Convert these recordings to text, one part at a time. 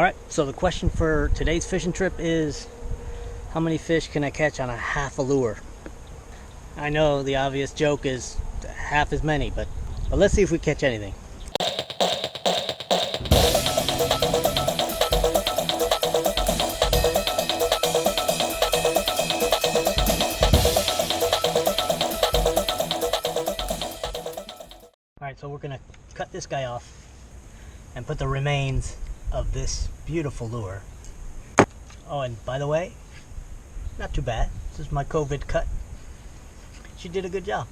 Alright, so the question for today's fishing trip is, how many fish can I catch on a half a lure? I know the obvious joke is half as many, but let's see if we catch anything. Alright, so we're going to cut this guy off and put the remains of this beautiful lure. Oh, and by the way, not too bad. This is my COVID cut. She did a good job.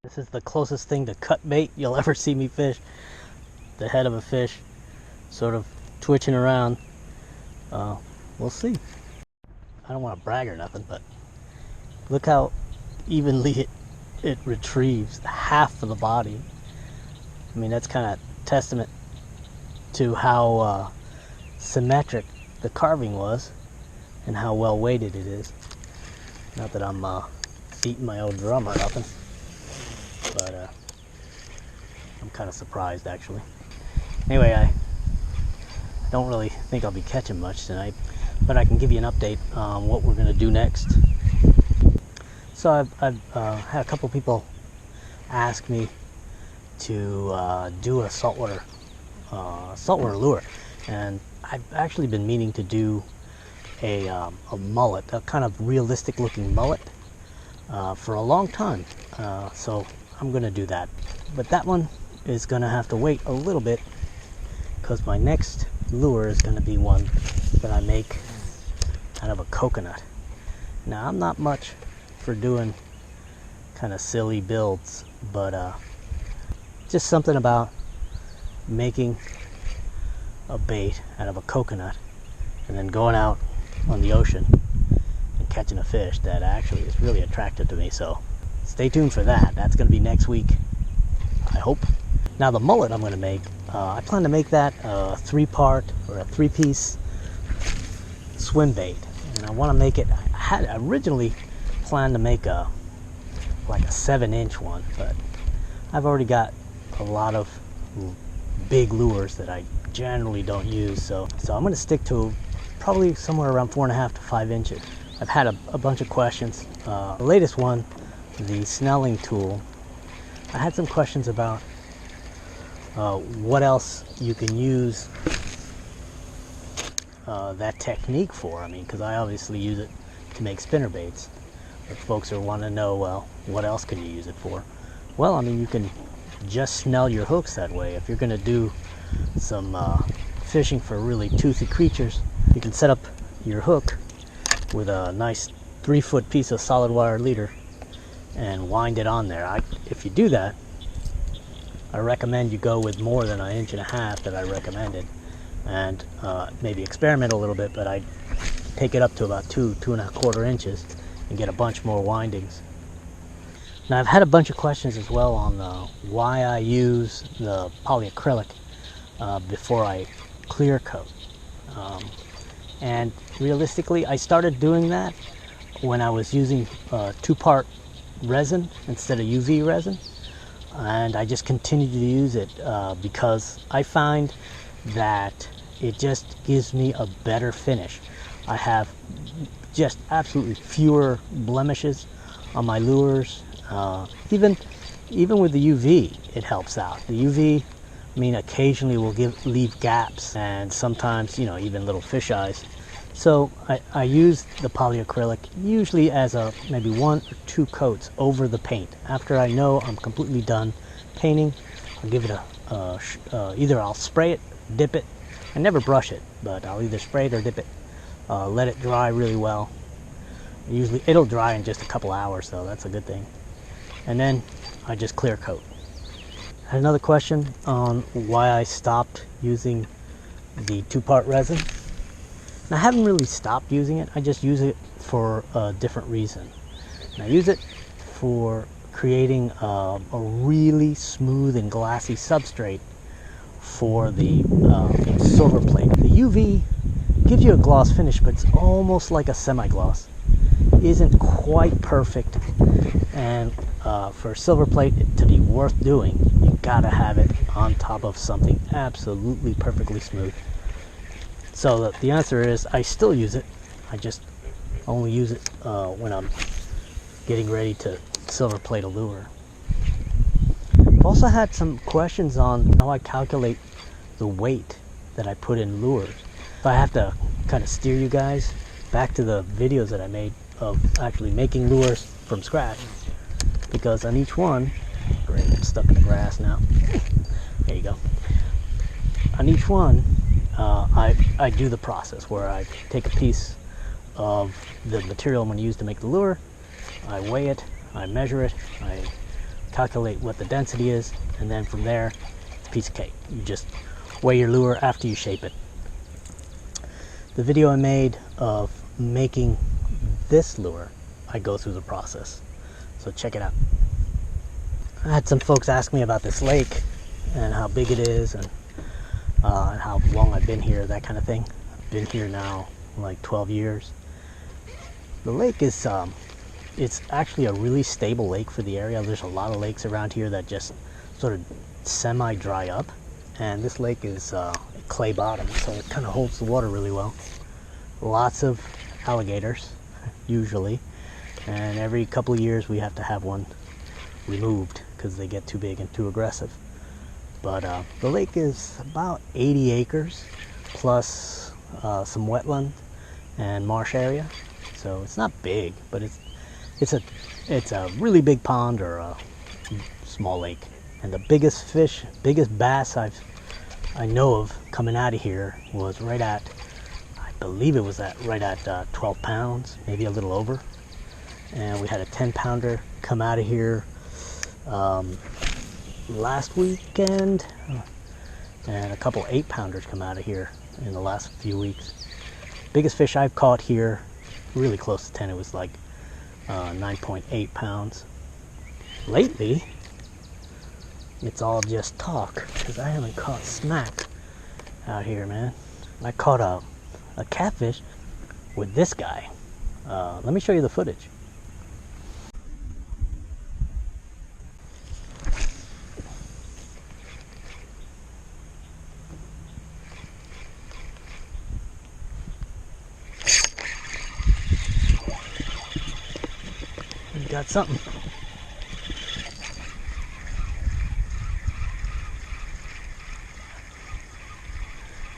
This is the closest thing to cut bait you'll ever see me fish. The head of a fish sort of twitching around. We'll see. I don't want to brag or nothing, but look how evenly it retrieves half of the body. I mean, that's kind of testament to how symmetric the carving was and how well weighted it is. Not that I'm beating my old drum or nothing, but I'm kind of surprised actually. Anyway, I don't really think I'll be catching much tonight, but I can give you an update on what we're going to do next. So I've had a couple people ask me to do a saltwater lure, and I've actually been meaning to do a mullet, a kind of realistic looking mullet, for a long time. So I'm gonna do that, but that one is gonna have to wait a little bit because my next lure is gonna be one that I make out of a coconut. Now, I'm not much for doing kind of silly builds, but just something about making a bait out of a coconut and then going out on the ocean and catching a fish that actually is really attractive to me. So stay tuned for that. That's going to be next week, I hope. Now, the mullet I'm going to make, I plan to make that a 3-part or a 3-piece swim bait, and I want to make it, I had originally planned to make like a 7-inch one, but I've already got a lot of big lures that I generally don't use, so I'm going to stick to probably somewhere around 4.5 to 5 inches. I've had a bunch of questions. The latest one, the snelling tool, I had some questions about what else you can use that technique for. I mean, because I obviously use it to make spinner baits, but folks are wanting to know, well, what else can you use it for? Well, I mean, you can just snell your hooks that way. If you're going to do some fishing for really toothy creatures, you can set up your hook with a nice 3-foot piece of solid wire leader and wind it on there. If you do that, I recommend you go with more than 1.5 inches that I recommended, and maybe experiment a little bit, but I take it up to about 2.25 inches and get a bunch more windings. Now, I've had a bunch of questions as well on why I use the polyacrylic before I clear coat. And realistically, I started doing that when I was using 2-part resin instead of UV resin. And I just continued to use it because I find that it just gives me a better finish. I have just absolutely fewer blemishes on my lures. Even with the UV, it helps out. The UV, I mean, occasionally will leave gaps, and sometimes, you know, even little fish eyes. So I use the polyacrylic usually as maybe 1 or 2 coats over the paint. After I know I'm completely done painting, I'll give it either I'll spray it, dip it. I never brush it, but I'll either spray it or dip it. Let it dry really well. Usually it'll dry in just a couple hours, so that's a good thing. And then I just clear coat. I had another question on why I stopped using the 2-part resin. And I haven't really stopped using it. I just use it for a different reason. And I use it for creating a really smooth and glassy substrate for the silver plate. The UV gives you a gloss finish, but it's almost like a semi-gloss. Isn't quite perfect, and for silver plate to be worth doing, you gotta have it on top of something absolutely perfectly smooth. So the answer is I still use it. I just only use it when I'm getting ready to silver plate a lure. I've also had some questions on how I calculate the weight that I put in lures. So I have to kind of steer you guys back to the videos that I made of actually making lures from scratch, because on each one, great, I'm stuck in the grass now. There you go. On each one, I do the process where I take a piece of the material I'm going to use to make the lure, I weigh it, I measure it, I calculate what the density is, and then from there, it's a piece of cake. You just weigh your lure after you shape it. The video I made of making this lure, I go through the process, so check it out. I had some folks ask me about this lake and how big it is and how long I've been here, that kind of thing. I've been here now like 12 years. The lake is it's actually a really stable lake for the area. There's a lot of lakes around here that just sort of semi dry up, and this lake is clay bottom, so it kind of holds the water really well. Lots of alligators usually, and every couple of years we have to have one removed because they get too big and too aggressive. But the lake is about 80 acres plus some wetland and marsh area, so it's not big, but it's a really big pond or a small lake. And the biggest bass I know of coming out of here was right at, I believe it was right at 12 pounds, maybe a little over. And we had a 10-pounder come out of here last weekend, and a couple 8-pounders come out of here in the last few weeks. Biggest fish I've caught here, really close to 10, it was like 9.8 pounds. Lately, it's all just talk, because I haven't caught smack out here, man. I caught a catfish with this guy. Let me show you the footage. We got something.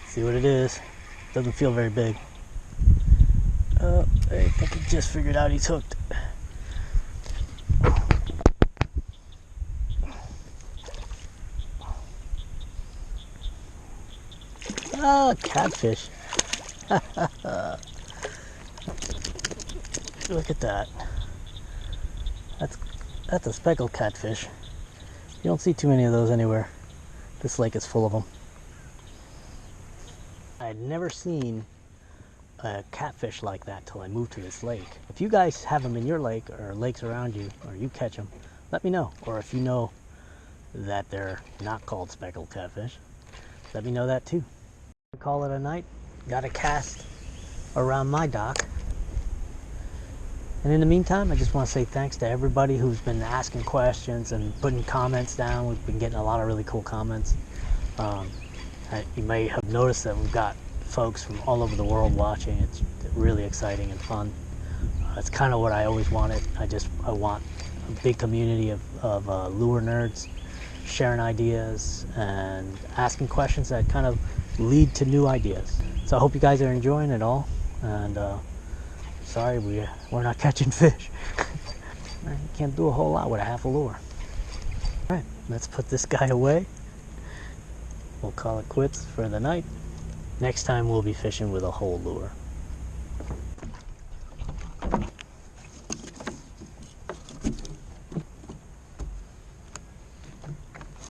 See what it is. Doesn't feel very big. I think he just figured out he's hooked. Ah, catfish. Look at that. That's a speckled catfish. You don't see too many of those anywhere. This lake is full of them. I had never seen a catfish like that till I moved to this lake. If you guys have them in your lake or lakes around you, or you catch them, let me know. Or if you know that they're not called speckled catfish, let me know that too. Call it a night. Got a cast around my dock. And in the meantime, I just want to say thanks to everybody who's been asking questions and putting comments down. We've been getting a lot of really cool comments. You may have noticed that we've got folks from all over the world watching. It's really exciting and fun. It's kind of what I always wanted. I want a big community of lure nerds sharing ideas and asking questions that kind of lead to new ideas. So I hope you guys are enjoying it all. And sorry we're not catching fish. You can't do a whole lot with a half a lure. All right, let's put this guy away. We'll call it quits for the night. Next time we'll be fishing with a whole lure.